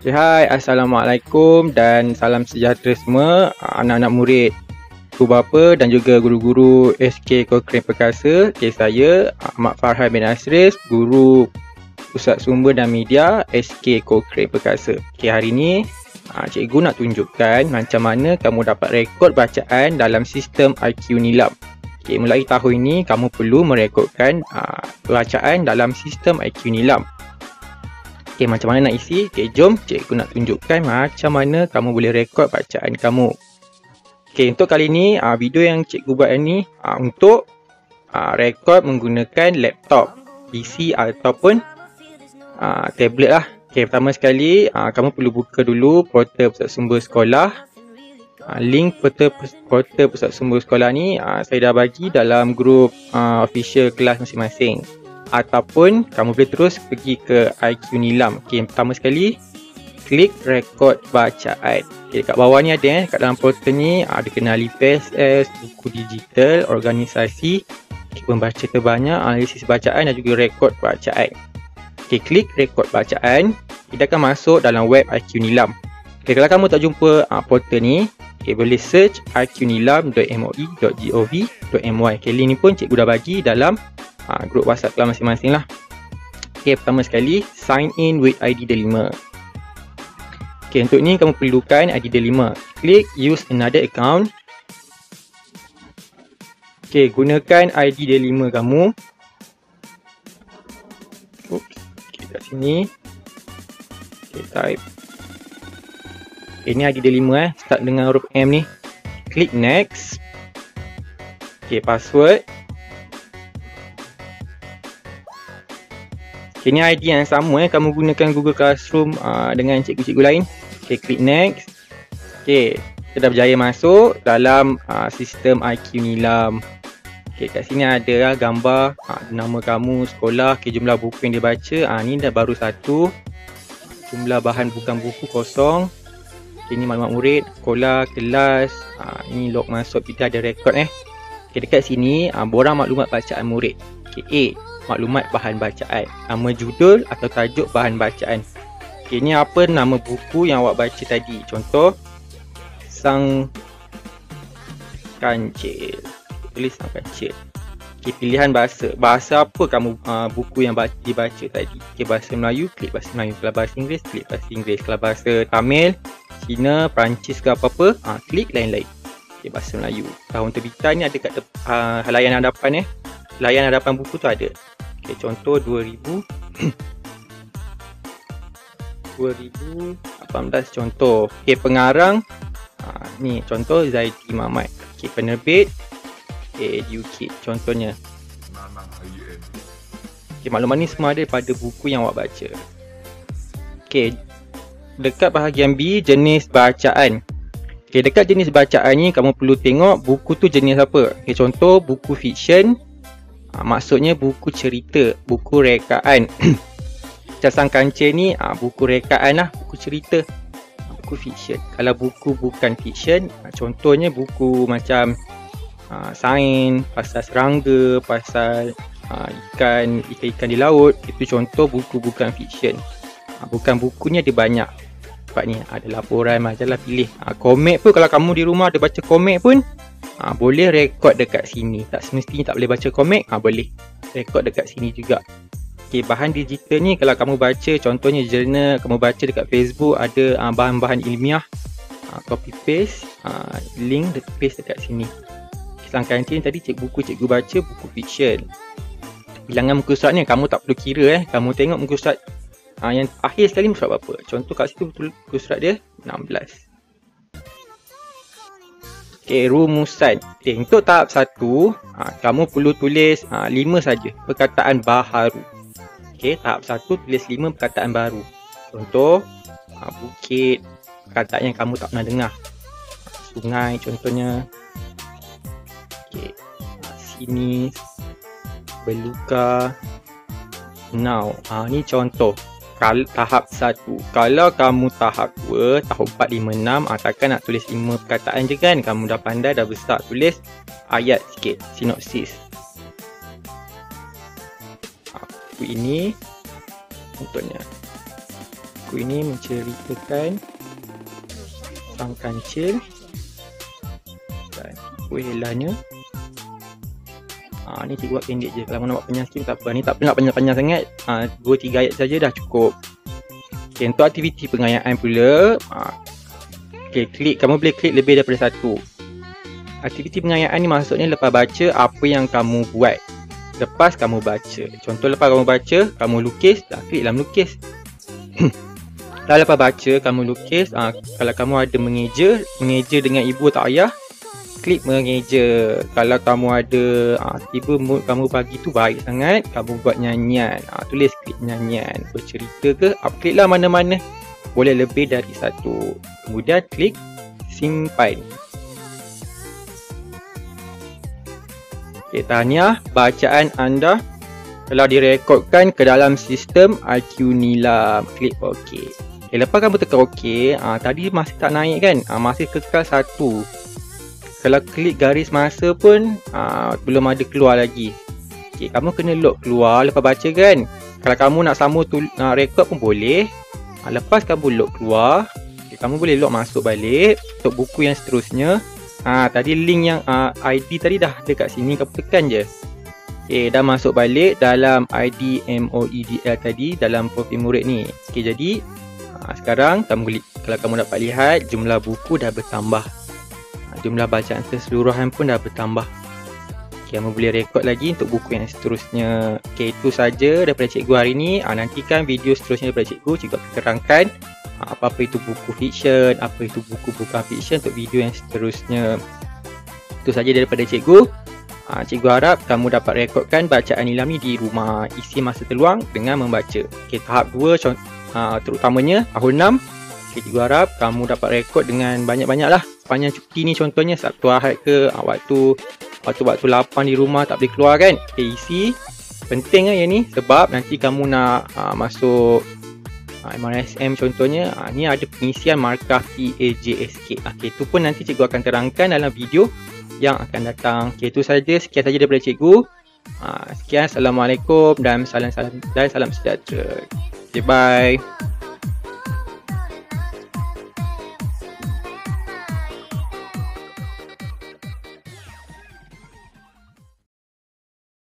Okay, hai, Assalamualaikum dan salam sejahtera semua anak-anak murid, guru bapa dan juga guru-guru SK Cochrane Perkasa. Okay, saya Ahmad Farhan bin Asris, guru Pusat Sumber dan Media SK Cochrane Perkasa. Okay, hari ni cikgu nak tunjukkan macam mana kamu dapat rekod bacaan dalam sistem IQ Nilam. Okay, mulai tahun ini kamu perlu merekodkan bacaan dalam sistem IQ Nilam. Okay, macam mana nak isi? Okay, jom cikgu nak tunjukkan macam mana kamu boleh rekod bacaan kamu. Okay, untuk kali ni video yang cikgu buat ni untuk rekod menggunakan laptop, PC ataupun tablet lah. Okay, pertama sekali kamu perlu buka dulu portal Pusat Sumber Sekolah. Link portal Pusat Sumber Sekolah ni saya dah bagi dalam grup official kelas masing-masing. Ataupun kamu boleh terus pergi ke IQ Nilam. Okay, pertama sekali klik rekod bacaan. Okay, dekat bawah ni ada kat dalam portal ni ada kenali PSS, buku digital, organisasi, pembaca terbanyak, analisis bacaan dan juga rekod bacaan. Okay, klik rekod bacaan. Kita akan masuk dalam web IQ Nilam. Okay, kalau kamu tak jumpa portal ni, okay, boleh search iqnilam.moi.gov.my. Okay, link ni pun cikgu dah bagi dalam grup WhatsApp kelas masing-masing lah. Okay, pertama sekali sign in with ID D5. Okay, untuk ni kamu perlukan ID D5. Klik use another account. Okay, gunakan ID D5 kamu. Oops, okay, kat sini. Okay, type. Okay, ni ID D5 start dengan huruf M ni. Klik next. Okay, password. Okay, ni ID yang sama kamu gunakan Google Classroom dengan cikgu-cikgu lain. Okay, klik next. Okay, kita dah berjaya masuk dalam sistem IQ Nilam. Okay, kat sini ada gambar nama kamu, sekolah, okay, jumlah buku yang dia baca. Ni dah baru satu. Jumlah bahan bukan buku kosong. Okay, ni maklumat murid, sekolah, kelas. Ini log masuk, kita ada rekod Okay, dekat sini borang maklumat bacaan murid. Okay, A, maklumat bahan bacaan, nama judul atau tajuk bahan bacaan. Okay, ni apa nama buku yang awak baca tadi? Contoh, Sang Kancil. Tulis Sang Kancil. Okay, pilihan bahasa. Bahasa apa kamu buku yang dibaca tadi? Okay, bahasa Melayu, klik bahasa Melayu. Kalau bahasa Inggeris, klik bahasa Inggeris. Kalau bahasa Tamil, Cina, Perancis ke apa-apa, klik lain-lain. Okay, bahasa Melayu. Tahun terbitan ni ada kat layan hadapan layan hadapan buku tu ada. Okay, contoh 2018 contoh. Okay, pengarang ni contoh Zaidi Mamat. Okay, penerbit Educate contohnya. Okay, maklumat ni semua ada pada buku yang awak baca. Okay, dekat bahagian B, jenis bacaan. Okay, dekat jenis bacaan ni kamu perlu tengok buku tu jenis apa. Okay, contoh buku fiksyen. Maksudnya buku cerita, buku rekaan. Sang Kancil ni buku rekaan lah, buku cerita, buku fiksyen. Kalau buku bukan fiksyen, contohnya buku macam sains, pasal serangga, pasal ikan di laut, itu contoh buku bukan fiksyen. Bukan bukunya dia banyak. Sebab ni ada laporan, majalah, pilih. Komik pun kalau kamu di rumah ada baca komik pun, boleh rekod dekat sini. Tak semestinya tak boleh baca komik, boleh rekod dekat sini juga. Okay, bahan digital ni kalau kamu baca, contohnya jurnal, kamu baca dekat Facebook ada bahan-bahan ilmiah, copy paste, link paste dekat sini. Sang Kancil tadi buku cikgu baca, buku fiksyen. Bilangan muka surat ni kamu tak perlu kira kamu tengok muka surat yang akhir sekali muka surat berapa. Contoh kat situ betul muka surat dia 16. Okay, rumusan. Okay, untuk tahap 1, kamu perlu tulis 5 saja perkataan baharu. Okay, tahap 1 tulis 5 perkataan baru. Contoh, bukit, perkataan yang kamu tak pernah dengar. Sungai contohnya. Okay, sini, beluka, now. Ni contoh. Tahap 1. Kalau kamu tahap 2, tahap 4, 5, 6, takkan nak tulis 5 perkataan je kan? Kamu dah pandai, dah besar. Tulis ayat sikit, sinopsis. Buku ini contohnya buku ini menceritakan sang kancil dan tipu helanya. Ni cikgu buat pendek je. Kalau nak buat panjang sikit tak apa. Ni tak nak panjang-panjang sangat. 2-3 ayat saja dah cukup. Okay, untuk aktiviti pengayaan pula, kamu boleh klik lebih daripada satu. Aktiviti pengayaan ni maksudnya lepas baca apa yang kamu buat. Lepas kamu baca. Contoh lepas kamu baca, kamu lukis, klik dalam lukis. Kalau lepas baca, kamu lukis, kalau kamu ada mengeja dengan ibu atau ayah, klik mengeja. Kalau kamu ada tiba mood kamu pagi tu baik sangat, kamu buat nyanyian, tulis klik nyanyian. Bercerita ke, klik lah mana-mana. Boleh lebih dari satu. Kemudian klik simpan. Okay, tahniah, bacaan anda telah direkodkan ke dalam sistem IQ Nilam. Klik OK. Okay, lepas kamu tekan OK, tadi masih tak naik kan? Masih kekal satu. Kalau klik garis masa pun belum ada keluar lagi. Okay, kamu kena lock keluar lepas baca kan? Kalau kamu nak sambung rekod pun boleh. Lepas kamu lock keluar, okay, kamu boleh lock masuk balik untuk buku yang seterusnya. Tadi link yang ID tadi dah ada kat sini, kamu tekan je. Okay, dah masuk balik dalam ID MOEDL tadi dalam profil murid ni. Okay, jadi sekarang kamu kalau kamu dapat lihat jumlah buku dah bertambah. Jumlah bacaan keseluruhan pun dah bertambah. Okay, kamu boleh rekod lagi untuk buku yang seterusnya. Okay, itu saja daripada cikgu hari ni. Nantikan video seterusnya daripada cikgu. Cikgu akan terangkan apa-apa itu buku fiksyen, apa itu buku bukan fiksyen untuk video yang seterusnya. Itu saja daripada cikgu. Cikgu harap kamu dapat rekodkan bacaan Nilam ni di rumah. Isi masa terluang dengan membaca. Okay, tahap 2 terutamanya tahun 6. Okay, cikgu harap kamu dapat rekod dengan banyak-banyak lah. Sepanjang cuti ni contohnya Sabtu Ahad ke, waktu lapang di rumah tak boleh keluar kan. Okay, isi penting lah yang ni sebab nanti kamu nak masuk MRSM contohnya, ni ada pengisian markah PAJSK. Okay, itu pun nanti cikgu akan terangkan dalam video yang akan datang. Okay, itu saja. Sekian saja daripada cikgu. Sekian. Assalamualaikum dan salam sejahtera. Okay, bye.